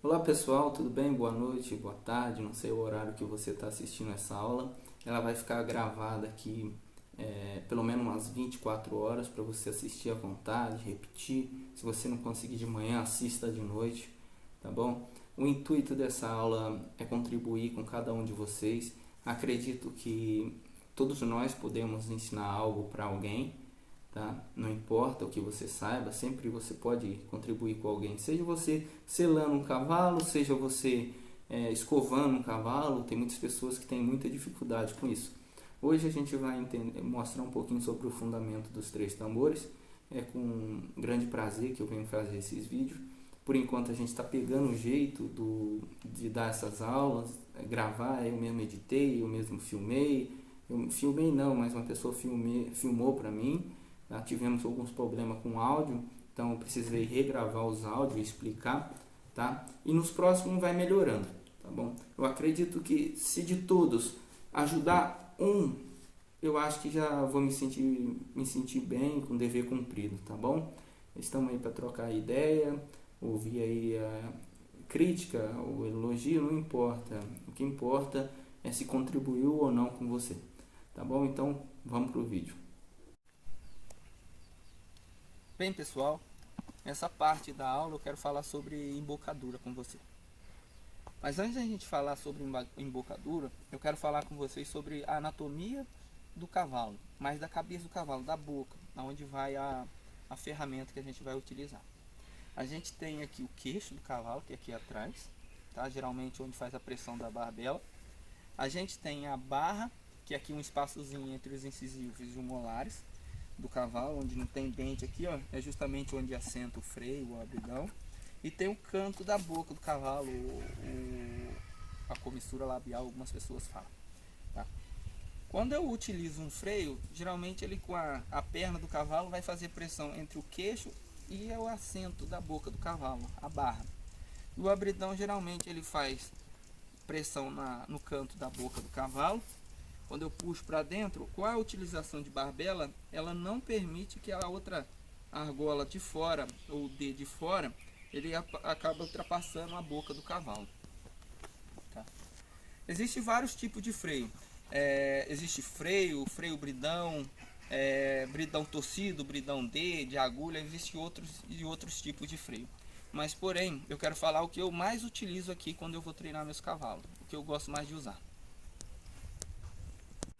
Olá pessoal, tudo bem? Boa noite, boa tarde, não sei o horário que você está assistindo essa aula. Ela vai ficar gravada aqui pelo menos umas 24 horas para você assistir à vontade, repetir. Se você não conseguir de manhã, assista de noite, tá bom? O intuito dessa aula é contribuir com cada um de vocês. Acredito que todos nós podemos ensinar algo para alguém, tá? Não importa o que você saiba, sempre você pode contribuir com alguém. Seja você selando um cavalo, seja você escovando um cavalo. Tem muitas pessoas que têm muita dificuldade com isso. Hoje a gente vai mostrar um pouquinho sobre o fundamento dos três tambores. É com grande prazer que eu venho fazer esses vídeos. Por enquanto a gente está pegando o jeito de dar essas aulas, gravar. Eu mesmo editei, eu mesmo filmei. Eu filmei não, mas uma pessoa filmou para mim. Tá? Tivemos alguns problemas com o áudio, então eu precisei regravar os áudios e explicar, tá? E nos próximos vai melhorando, tá bom? Eu acredito que se de todos ajudar um, eu acho que já vou me sentir bem, com o dever cumprido, tá bom? Estamos aí para trocar ideia, ouvir aí a crítica, o elogio, não importa. O que importa é se contribuiu ou não com você, tá bom? Então vamos pro vídeo. Bem pessoal, nessa parte da aula eu quero falar sobre embocadura com você. Mas antes da gente falar sobre embocadura, eu quero falar com vocês sobre a anatomia do cavalo, mais da cabeça do cavalo, da boca, aonde vai a ferramenta que a gente vai utilizar. A gente tem aqui o queixo do cavalo, que é aqui atrás, tá? Geralmente onde faz a pressão da barbela. A gente tem a barra, que é aqui um espaçozinho entre os incisivos e os molares do cavalo, onde não tem dente aqui, ó, é justamente onde assenta o freio, o abridão. E tem o canto da boca do cavalo, a comissura labial, algumas pessoas falam, tá? Quando eu utilizo um freio, geralmente ele com a perna do cavalo vai fazer pressão entre o queixo e o assento da boca do cavalo, a barra. E o abridão geralmente ele faz pressão no canto da boca do cavalo. Quando eu puxo para dentro, com a utilização de barbela, ela não permite que a outra argola de fora, ou D de fora, ele acaba ultrapassando a boca do cavalo. Tá? Existem vários tipos de freio. Existe freio bridão, bridão torcido, bridão D, de agulha, existem outros tipos de freio. Mas porém, eu quero falar o que eu mais utilizo aqui quando eu vou treinar meus cavalos, o que eu gosto mais de usar.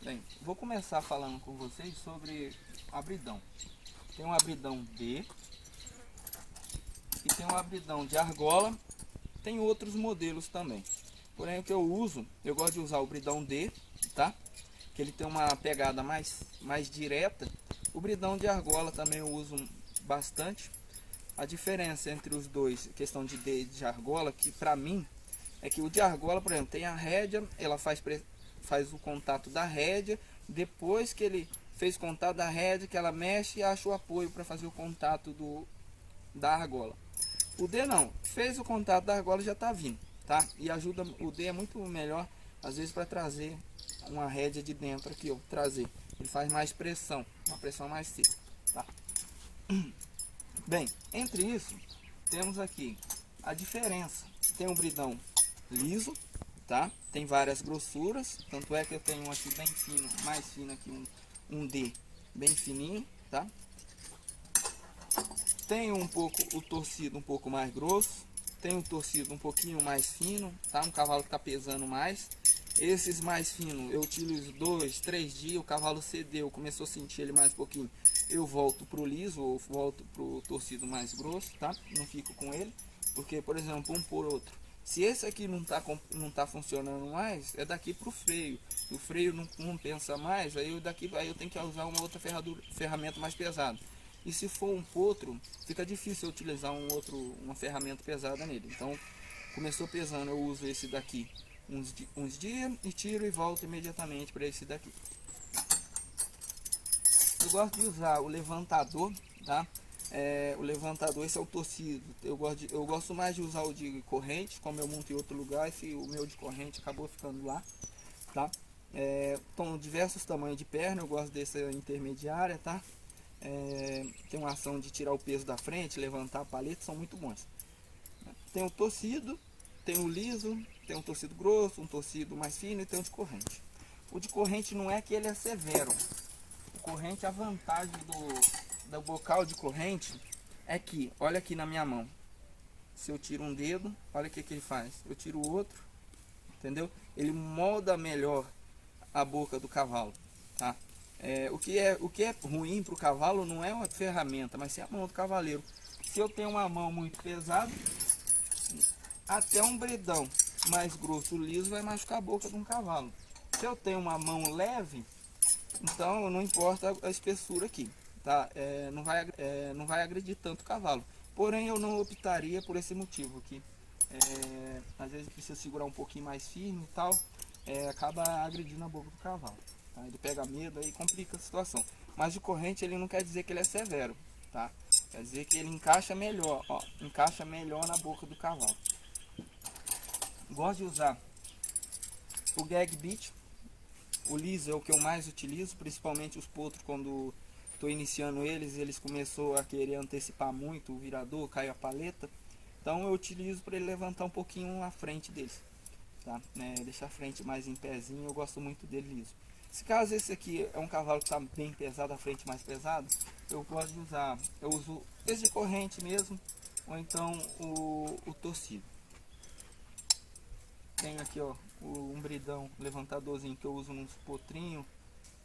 Bem, vou começar falando com vocês sobre abridão. Tem um abridão D e tem um abridão de argola. Tem outros modelos também. Porém, o que eu uso, eu gosto de usar o bridão D, tá? Que ele tem uma pegada mais direta. O bridão de argola também eu uso bastante. A diferença entre os dois, questão de D e de argola, que pra mim é que o de argola, por exemplo, tem a rédea, ela faz o contato da rédea, depois que ele fez contato da rédea, que ela mexe e acha o apoio para fazer o contato da argola. O D não, fez o contato da argola, já está vindo, tá? E ajuda, o D é muito melhor, às vezes, para trazer uma rédea de dentro aqui, ó, trazer. Ele faz mais pressão, uma pressão mais seca, tá? Bem, entre isso, temos aqui a diferença. Tem um bridão liso, tá? Tem várias grossuras, tanto é que eu tenho um aqui bem fino, mais fino aqui, um D bem fininho, tá? Tem um pouco o torcido um pouco mais grosso, tem um torcido um pouquinho mais fino, tá? Um cavalo que tá pesando mais. Esses mais finos eu utilizo 2, 3 dias, o cavalo cedeu, começou a sentir ele mais um pouquinho, eu volto pro liso ou volto pro torcido mais grosso, tá? Não fico com ele, porque, por exemplo, um por outro. Se esse aqui não tá funcionando mais, é daqui pro freio. O freio não pensa mais, aí eu tenho que usar uma outra ferramenta mais pesada. E se for um potro, fica difícil eu utilizar uma ferramenta pesada nele. Então, começou pesando, eu uso esse daqui uns dias e tiro e volto imediatamente para esse daqui. Eu gosto de usar o levantador, tá? O levantador, esse é o torcido. Eu gosto mais de usar o de corrente, como eu monto em outro lugar. O meu de corrente acabou ficando lá, tá? Tem diversos tamanhos de perna, eu gosto dessa intermediária, tá? Tem uma ação de tirar o peso da frente, levantar a paleta, são muito bons. Tem o torcido tem o liso, tem um torcido grosso, um torcido mais fino e tem o de corrente. O de corrente não é que ele é severo. O corrente, a vantagem do bocal de corrente é que, olha aqui na minha mão, se eu tiro um dedo, olha o que ele faz. Eu tiro o outro, entendeu? Ele molda melhor a boca do cavalo, tá? O que é ruim para o cavalo não é uma ferramenta, mas sim a mão do cavaleiro. Se eu tenho uma mão muito pesada, até um bredão mais grosso, liso, vai machucar a boca de um cavalo. Se eu tenho uma mão leve, então não importa a espessura aqui, tá? Não vai agredir tanto o cavalo. Porém, eu não optaria por esse motivo aqui. Às vezes precisa segurar um pouquinho mais firme e tal, acaba agredindo a boca do cavalo. Tá? Ele pega medo e complica a situação. Mas de corrente ele não quer dizer que ele é severo, tá? Quer dizer que ele encaixa melhor, ó, encaixa melhor na boca do cavalo. Gosto de usar o gag bit. O liso é o que eu mais utilizo, principalmente os potros, quando estou iniciando eles começou a querer antecipar muito o virador, caiu a paleta. Então eu utilizo para ele levantar um pouquinho a frente deles, tá? Deixar a frente mais em pezinho, eu gosto muito dele liso. Se caso esse aqui é um cavalo que está bem pesado, a frente mais pesada, eu gosto de usar, eu uso esse de corrente mesmo, ou então o torcido. Tenho aqui, ó, o umbridão levantadorzinho que eu uso nos potrinhos,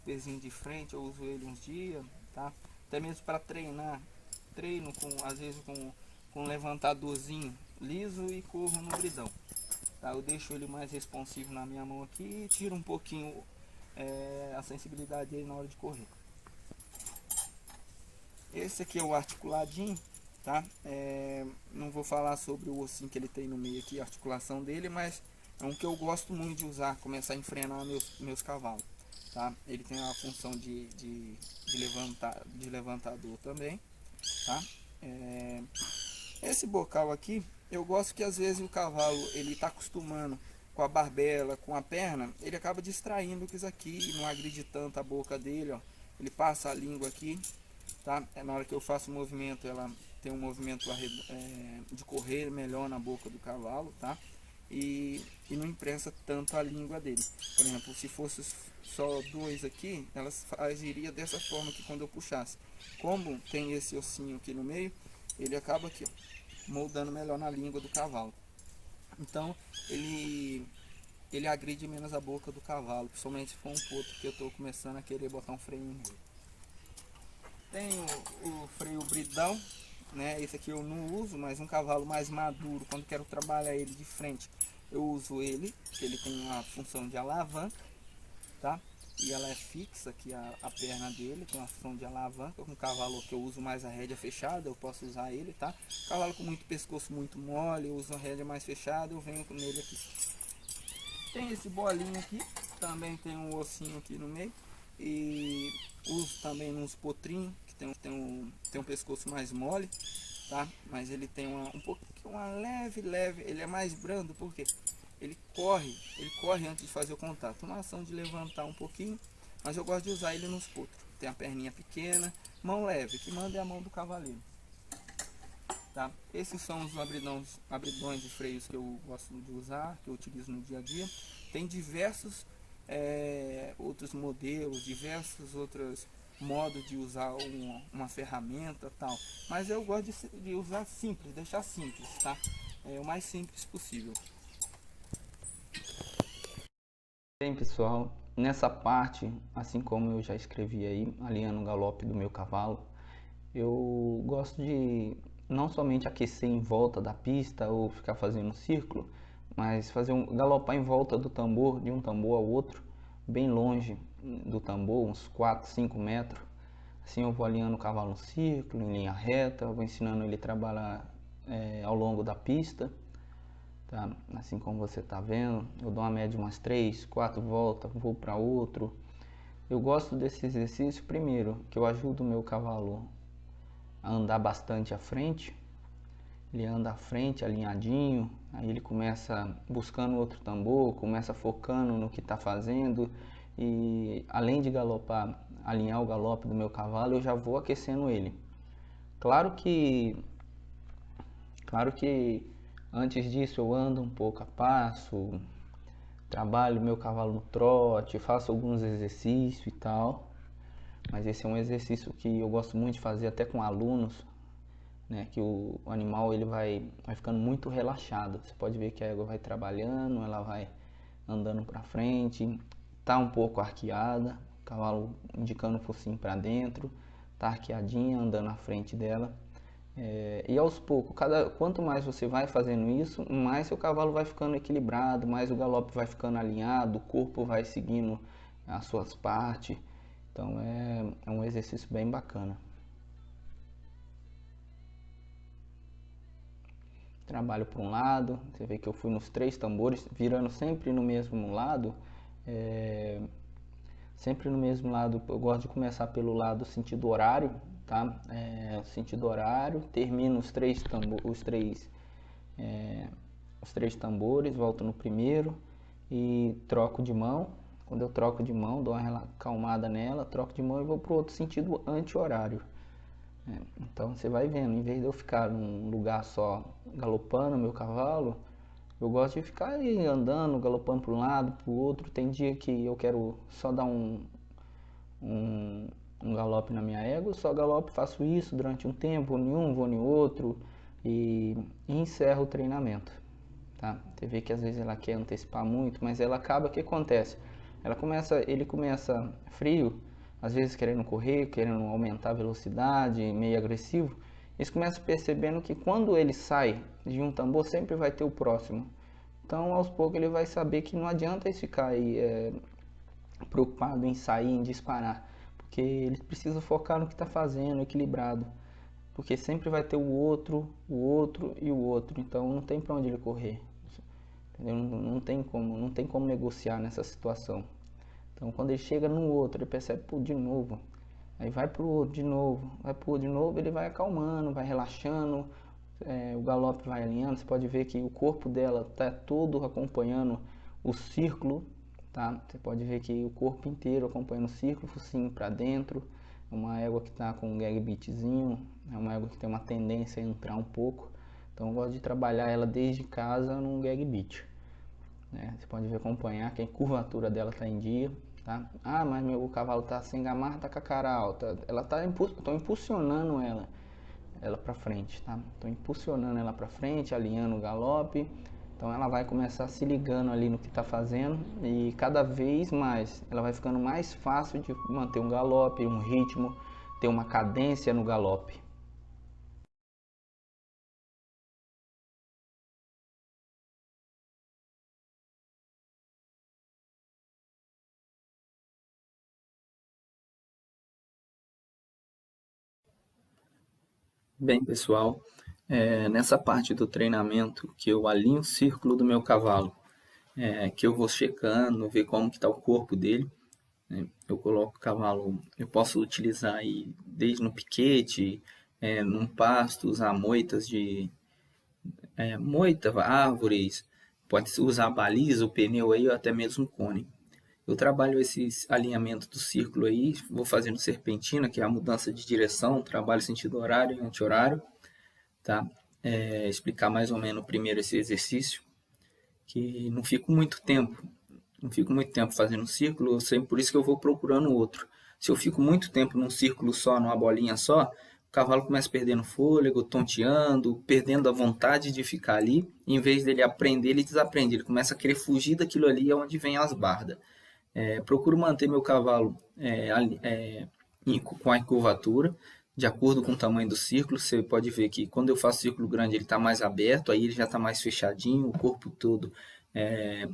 pezinho de frente, eu uso ele uns dias, tá? Até mesmo para treinar, treino às vezes com um levantadorzinho liso e corro no umbridão, tá? Eu deixo ele mais responsivo na minha mão aqui e tiro um pouquinho a sensibilidade dele na hora de correr. Esse aqui é o articuladinho, tá? Não vou falar sobre o ossinho que ele tem no meio aqui, a articulação dele, mas é um que eu gosto muito de usar, começar a enfrenar meus cavalos, tá? Ele tem a função de levantador também, tá? Esse bocal aqui, eu gosto que às vezes o cavalo ele tá acostumando com a barbela, com a perna, ele acaba distraindo com isso aqui, não agride tanto a boca dele, ó. Ele passa a língua aqui, tá? Na hora que eu faço o movimento, ela tem um movimento de correr melhor na boca do cavalo, tá? E não imprensa tanto a língua dele. Por exemplo, se fosse só dois aqui, elas agiria dessa forma que quando eu puxasse. Como tem esse ossinho aqui no meio, ele acaba aqui, ó, moldando melhor na língua do cavalo. Então ele agride menos a boca do cavalo, principalmente se for um potro que eu estou começando a querer botar um freio nele. Tem o freio bridão, né? Esse aqui eu não uso, mas um cavalo mais maduro, quando quero trabalhar ele de frente, eu uso ele, que ele tem a função de alavanca, tá? E ela é fixa aqui, a perna dele tem uma função de alavanca. Com um cavalo que eu uso mais a rédea fechada, eu posso usar ele, tá? Cavalo com muito pescoço muito mole, eu uso a rédea mais fechada, eu venho com ele aqui. Tem esse bolinho aqui, também tem um ossinho aqui no meio. E uso também nos potrinhos, que tem um pescoço mais mole, tá? Mas ele tem uma leve, ele é mais brando, porque ele corre antes de fazer o contato. Uma ação de levantar um pouquinho, mas eu gosto de usar ele nos potros. Tem a perninha pequena, mão leve, que manda é a mão do cavaleiro, tá? Esses são os abridões de freios que eu gosto de usar, que eu utilizo no dia a dia. Tem diversos outros modelos, diversos outros modos de usar uma ferramenta tal, mas eu gosto de usar simples, deixar simples, tá? O mais simples possível. Bem, pessoal, nessa parte, assim como eu já escrevi aí, alinhando o galope do meu cavalo, eu gosto de não somente aquecer em volta da pista ou ficar fazendo um círculo, mas galopar em volta do tambor, de um tambor ao outro, bem longe do tambor, uns 4, 5 metros. Assim eu vou alinhando o cavalo no círculo, em linha reta, eu vou ensinando ele a trabalhar ao longo da pista. Tá? Assim como você está vendo, eu dou uma média de umas 3, 4 voltas, vou para outro. Eu gosto desse exercício primeiro, que eu ajudo o meu cavalo a andar bastante à frente. Ele anda à frente, alinhadinho, aí ele começa buscando outro tambor, começa focando no que está fazendo, e além de galopar, alinhar o galope do meu cavalo, eu já vou aquecendo ele. Claro que Antes disso eu ando um pouco a passo, trabalho meu cavalo no trote, faço alguns exercícios e tal. Mas esse é um exercício que eu gosto muito de fazer até com alunos, né? Que o animal ele vai ficando muito relaxado. Você pode ver que a égua vai trabalhando, ela vai andando para frente, tá um pouco arqueada, o cavalo indicando o focinho para dentro, tá arqueadinha, andando na frente dela. E aos poucos, quanto mais você vai fazendo isso, mais seu cavalo vai ficando equilibrado, mais o galope vai ficando alinhado, o corpo vai seguindo as suas partes. Então é um exercício bem bacana. Trabalho para um lado, você vê que eu fui nos 3 tambores, virando sempre no mesmo lado. É, sempre no mesmo lado, eu gosto de começar pelo lado sentido horário, tá? Sentido horário, termino é, os três tambores, volto no primeiro e troco de mão. Quando eu troco de mão, dou uma acalmada nela, troco de mão e vou para o outro sentido anti-horário. Então você vai vendo, em vez de eu ficar num lugar só galopando meu cavalo, eu gosto de ficar aí andando, galopando para um lado, para o outro. Tem dia que eu quero só dar um, um galope na minha égua, só galope, faço isso durante um tempo, vou em um, vou em outro e encerro o treinamento. Tá? Você vê que às vezes ela quer antecipar muito, mas ela acaba, o que acontece? Ele começa frio, às vezes querendo correr, querendo aumentar a velocidade, meio agressivo. Eles começam percebendo que quando ele sai de um tambor, sempre vai ter o próximo. Então, aos poucos, ele vai saber que não adianta ele ficar aí preocupado em sair, em disparar, porque ele precisa focar no que está fazendo, equilibrado, porque sempre vai ter o outro e o outro, então não tem para onde ele correr, entendeu? Não tem como negociar nessa situação. Então quando ele chega no outro, ele percebe, pô, de novo, aí vai pro outro de novo, vai pro outro de novo, ele vai acalmando, vai relaxando, o galope vai alinhando. Você pode ver que o corpo dela está todo acompanhando o círculo, tá? Você pode ver que o corpo inteiro acompanhando o círculo, focinho para dentro. É uma égua que está com um gag bitzinho, é uma égua que tem uma tendência a entrar um pouco. Então eu gosto de trabalhar ela desde casa num gag bit, né? Você pode ver, acompanhar que a curvatura dela está em dia, tá? Ah, mas meu cavalo está sem gamarra, está com a cara alta. Tô impulsionando ela para frente, tá? Tô impulsionando ela para frente, alinhando o galope. Então ela vai começar se ligando ali no que está fazendo e cada vez mais ela vai ficando mais fácil de manter um galope, um ritmo, ter uma cadência no galope. Bem, pessoal, nessa parte do treinamento que eu alinho o círculo do meu cavalo, que eu vou checando, ver como que está o corpo dele, né? Eu coloco o cavalo, eu posso utilizar aí desde no piquete, num pasto, usar moitas moita, árvores, pode usar baliza, o pneu aí ou até mesmo cone. Eu trabalho esses alinhamentos do círculo aí, vou fazendo serpentina, que é a mudança de direção, trabalho sentido horário e anti-horário, tá? Explicar mais ou menos primeiro esse exercício, que não fico muito tempo fazendo um círculo, eu sempre, por isso que eu vou procurando outro. Se eu fico muito tempo num círculo só, numa bolinha só, o cavalo começa perdendo fôlego, tonteando, perdendo a vontade de ficar ali. Em vez dele aprender, ele desaprende, ele começa a querer fugir daquilo ali, onde vem as bardas. Procuro manter meu cavalo com a curvatura, de acordo com o tamanho do círculo. Você pode ver que quando eu faço círculo grande ele está mais aberto, aí ele já está mais fechadinho, o corpo todo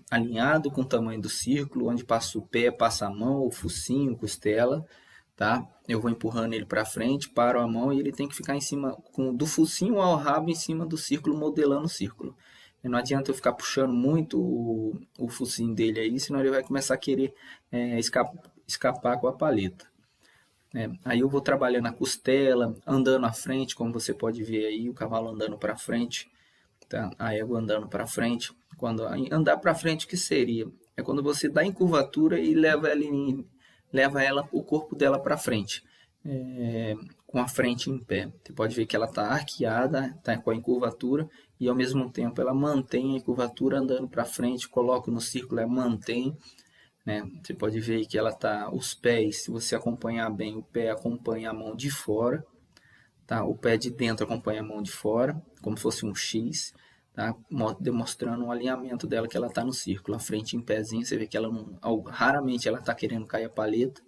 alinhado com o tamanho do círculo, onde passa o pé, passa a mão, o focinho, costela, tá? Eu vou empurrando ele para frente, paro a mão e ele tem que ficar em cima, do focinho ao rabo em cima do círculo, modelando o círculo. E não adianta eu ficar puxando muito o focinho dele aí, senão ele vai começar a querer escapar com a paleta. Aí eu vou trabalhando a costela, andando à frente, como você pode ver aí, o cavalo andando para frente, tá? A égua andando para frente. Quando andar para frente, o que seria? É quando você dá em curvatura e leva ela, o corpo dela para frente, com a frente em pé. Você pode ver que ela está arqueada, está com a curvatura, e ao mesmo tempo ela mantém a curvatura andando para frente, coloco no círculo, ela mantém, né? Você pode ver aí que ela tá, os pés, se você acompanhar bem, o pé acompanha a mão de fora, tá? O pé de dentro acompanha a mão de fora, como se fosse um X, tá? Demonstrando o alinhamento dela, que ela está no círculo. A frente em pezinho, você vê que ela não, raramente ela está querendo cair a paleta.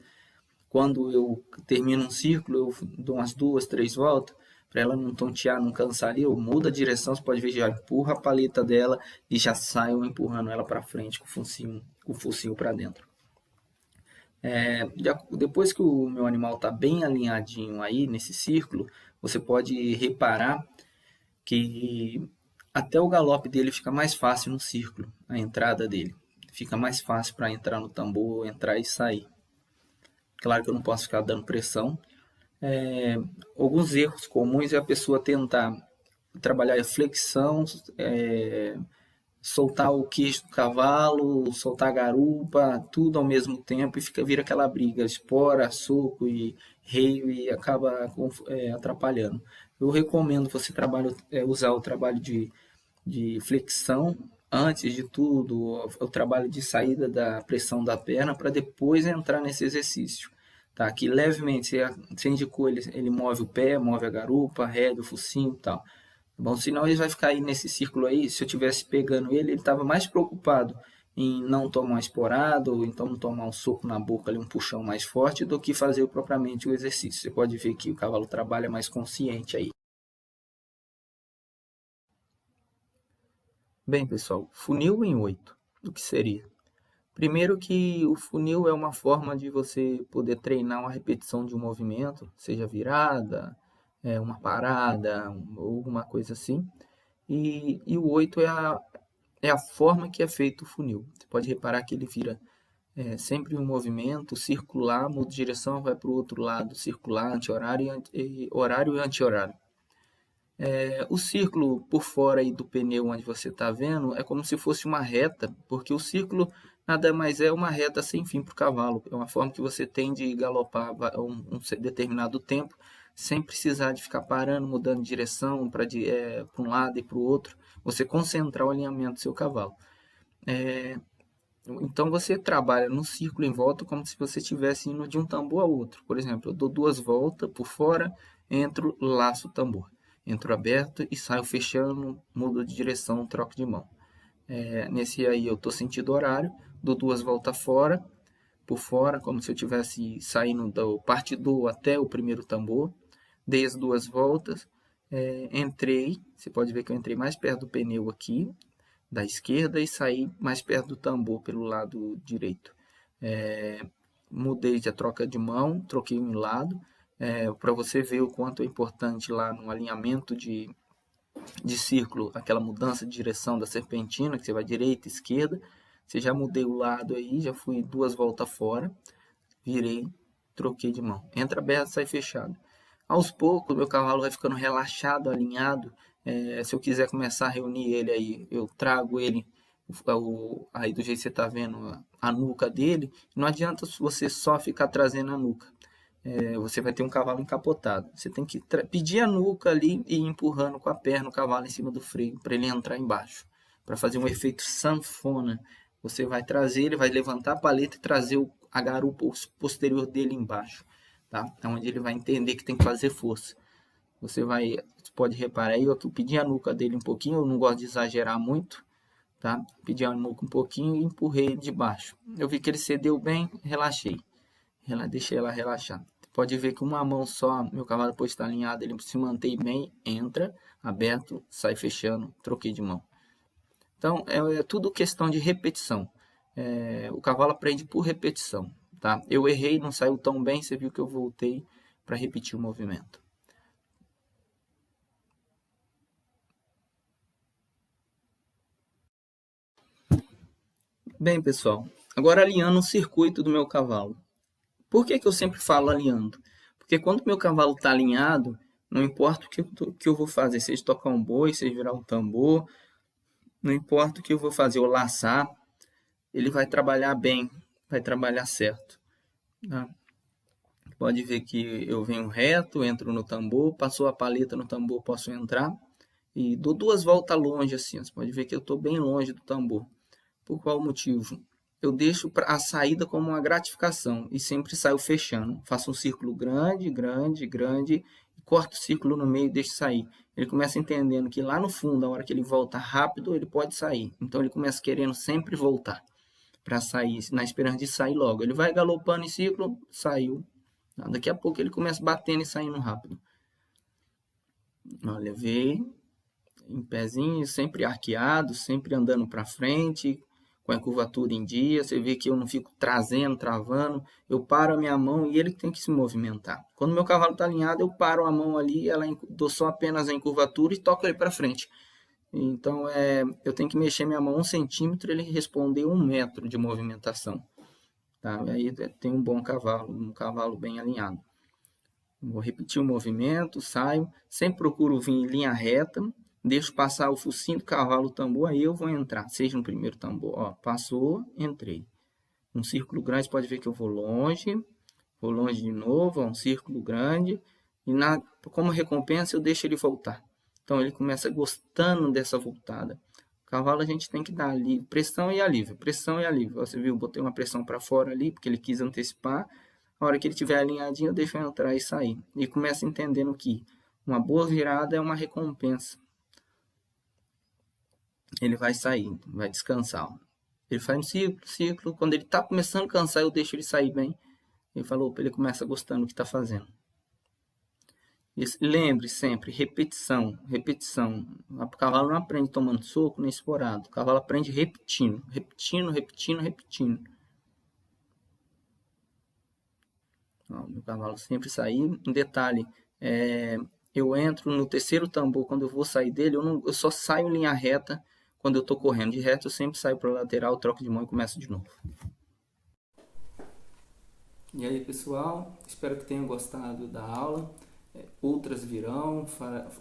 Quando eu termino um círculo, eu dou umas 2, 3 voltas, para ela não tontear, não cansar ali, eu mudo a direção, você pode ver, já empurra a paleta dela e já saio empurrando ela para frente com o focinho para dentro. Depois que o meu animal está bem alinhadinho aí nesse círculo, você pode reparar que até o galope dele fica mais fácil no círculo, a entrada dele. Fica mais fácil para entrar no tambor, entrar e sair. Claro que eu não posso ficar dando pressão. Alguns erros comuns é a pessoa tentar trabalhar a flexão, soltar o queixo do cavalo, soltar a garupa, tudo ao mesmo tempo e vira aquela briga, espora, soco e reio e acaba atrapalhando. Eu recomendo você usar o trabalho de flexão antes de tudo, o trabalho de saída da pressão da perna para depois entrar nesse exercício. Tá? Que levemente você indicou, ele move o pé, move a garupa, rédea, o focinho e tal. Bom, senão ele vai ficar aí nesse círculo aí. Se eu tivesse pegando ele estava mais preocupado em não tomar uma esporada ou então não tomar um soco na boca, ali, um puxão mais forte, do que fazer propriamente o exercício. Você pode ver que o cavalo trabalha mais consciente aí. Bem, pessoal, funil em 8, o que seria? Primeiro que o funil é uma forma de você poder treinar uma repetição de um movimento, seja virada, uma parada, ou alguma coisa assim. E o 8 é a forma que é feito o funil. Você pode reparar que ele vira sempre um movimento circular, muda de direção, vai para o outro lado, circular, anti-horário horário e anti-horário. O círculo por fora aí do pneu onde você está vendo é como se fosse uma reta, porque o círculo nada mais é uma reta sem fim para o cavalo. É uma forma que você tem de galopar um determinado tempo, sem precisar de ficar parando, mudando de direção para um lado e para o outro. Você concentrar o alinhamento do seu cavalo. Então você trabalha no círculo em volta como se você estivesse indo de um tambor ao outro. Por exemplo, eu dou 2 voltas por fora, entro, laço o tambor. Entro aberto e saio fechando, mudo de direção, troco de mão. Nesse aí eu estou sentido horário, dou 2 voltas fora, por fora, como se eu estivesse saindo do partidor até o primeiro tambor. Dei as 2 voltas, entrei, você pode ver que eu entrei mais perto do pneu aqui, da esquerda, e saí mais perto do tambor pelo lado direito. Mudei a troca de mão, troquei um lado, para você ver o quanto é importante lá no alinhamento de círculo, aquela mudança de direção da serpentina, que você vai direita, esquerda. Você já mudei o lado aí, já fui 2 voltas fora, virei, troquei de mão. Entra aberto, sai fechado. Aos poucos, meu cavalo vai ficando relaxado, alinhado. Se eu quiser começar a reunir ele aí, eu trago ele aí do jeito que você está vendo a nuca dele. Não adianta você só ficar trazendo a nuca. Você vai ter um cavalo encapotado. Você tem que pedir a nuca ali e ir empurrando com a perna o cavalo em cima do freio para ele entrar embaixo. Para fazer um efeito sanfona. Você vai trazer, ele vai levantar a paleta e trazer a garupa posterior dele embaixo. Tá? Onde ele vai entender que tem que fazer força. Você pode reparar aí, eu pedi a nuca dele um pouquinho, eu não gosto de exagerar muito, tá? Pedi a nuca um pouquinho e empurrei ele de baixo. Eu vi que ele cedeu bem, relaxei. Deixei ela relaxar. Pode ver que uma mão só, meu cavalo depois está alinhado, ele se mantém bem, entra, aberto, sai fechando, troquei de mão. Então, é tudo questão de repetição. O cavalo aprende por repetição. Tá? Eu errei, não saiu tão bem, você viu que eu voltei para repetir o movimento. Bem, pessoal, agora alinhando o circuito do meu cavalo. Por que eu sempre falo alinhando? Porque quando meu cavalo está alinhado, não importa o que eu vou fazer, seja tocar um boi, seja virar um tambor, não importa o que eu vou fazer, ou laçar, ele vai trabalhar bem, vai trabalhar certo. Tá? Pode ver que eu venho reto, entro no tambor, passou a paleta no tambor, posso entrar e dou 2 voltas longe assim. Você pode ver que eu estou bem longe do tambor. Por qual motivo? Eu deixo a saída como uma gratificação e sempre saio fechando. Faço um círculo grande, grande, grande, e corto o círculo no meio e deixo sair. Ele começa entendendo que lá no fundo, a hora que ele volta rápido, ele pode sair. Então ele começa querendo sempre voltar para sair, na esperança de sair logo. Ele vai galopando em círculo, saiu. Daqui a pouco ele começa batendo e saindo rápido. Olha, veio em pezinho, sempre arqueado, sempre andando para frente, com a curvatura em dia. Você vê que eu não fico trazendo, travando. Eu paro a minha mão e ele tem que se movimentar. Quando meu cavalo está alinhado, eu paro a mão ali, dou só apenas em curvatura e toco ele para frente. Então, eu tenho que mexer minha mão 1 centímetro, ele responder 1 metro de movimentação. Tá? Aí tem um bom cavalo, um cavalo bem alinhado. Vou repetir o movimento, saio, sempre procuro vir em linha reta, deixo passar o focinho do cavalo, o tambor, aí eu vou entrar, seja no primeiro tambor, ó, passou, entrei. Um círculo grande, você pode ver que eu vou longe de novo, ó, um círculo grande, e como recompensa eu deixo ele voltar. Então ele começa gostando dessa voltada. O cavalo a gente tem que dar ali pressão e alívio, pressão e alívio. Você viu, botei uma pressão para fora ali, porque ele quis antecipar. A hora que ele estiver alinhadinho, eu deixo ele entrar e sair. E começa entendendo que uma boa virada é uma recompensa. Ele vai sair, vai descansar. Ele faz um ciclo. Quando ele está começando a cansar, eu deixo ele sair bem. Ele falou, ele começa gostando do que está fazendo. Lembre sempre, repetição, repetição. O cavalo não aprende tomando soco nem esporado. O cavalo aprende repetindo, repetindo, repetindo, repetindo. Ó, meu cavalo sempre sair. Um detalhe, eu entro no terceiro tambor, quando eu vou sair dele, eu só saio em linha reta quando eu estou correndo. De reto, eu sempre saio para a lateral, troco de mão e começo de novo. E aí, pessoal, espero que tenham gostado da aula. Outras virão,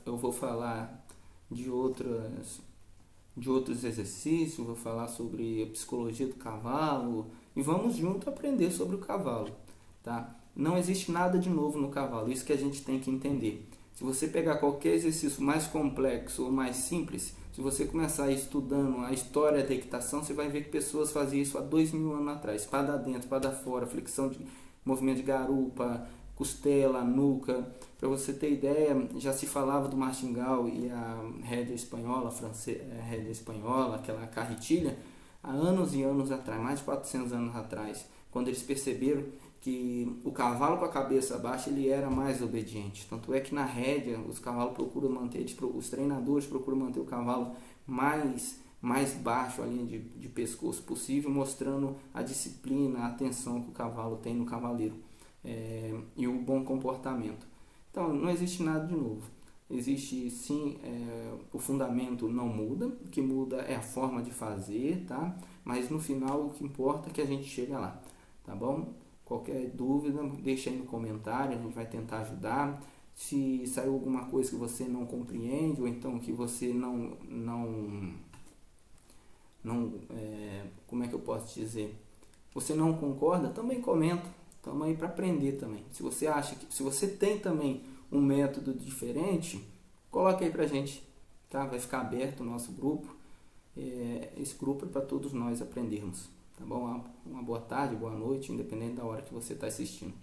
eu vou falar de outros exercícios, vou falar sobre a psicologia do cavalo e vamos junto aprender sobre o cavalo, tá? Não existe nada de novo no cavalo, isso que a gente tem que entender. Se você pegar qualquer exercício mais complexo ou mais simples, se você começar estudando a história da equitação, você vai ver que pessoas faziam isso há 2000 anos atrás, espada dentro, espada fora, flexão de movimento de garupa, costela, nuca. Para você ter ideia, já se falava do martingale e a rédea espanhola, rédea espanhola, aquela carretilha, há anos e anos atrás, mais de 400 anos atrás, quando eles perceberam que o cavalo com a cabeça baixa ele era mais obediente. Tanto é que na rédea os cavalos procuram manter, os treinadores procuram manter o cavalo mais baixo, a linha de pescoço possível, mostrando a disciplina, a atenção que o cavalo tem no cavaleiro e o bom comportamento. Então, não existe nada de novo. Existe sim, o fundamento não muda, o que muda é a forma de fazer, tá? Mas no final o que importa é que a gente chega lá, tá bom? Qualquer dúvida, deixa aí no comentário, a gente vai tentar ajudar. Se saiu alguma coisa que você não compreende, ou então que você como é que eu posso dizer? Você não concorda, também comenta. Estamos aí para aprender também. Se você acha que, se você tem também um método diferente, coloca aí pra gente, tá? Vai ficar aberto o nosso grupo. Esse grupo é para todos nós aprendermos, tá bom? Uma boa tarde, boa noite, independente da hora que você está assistindo.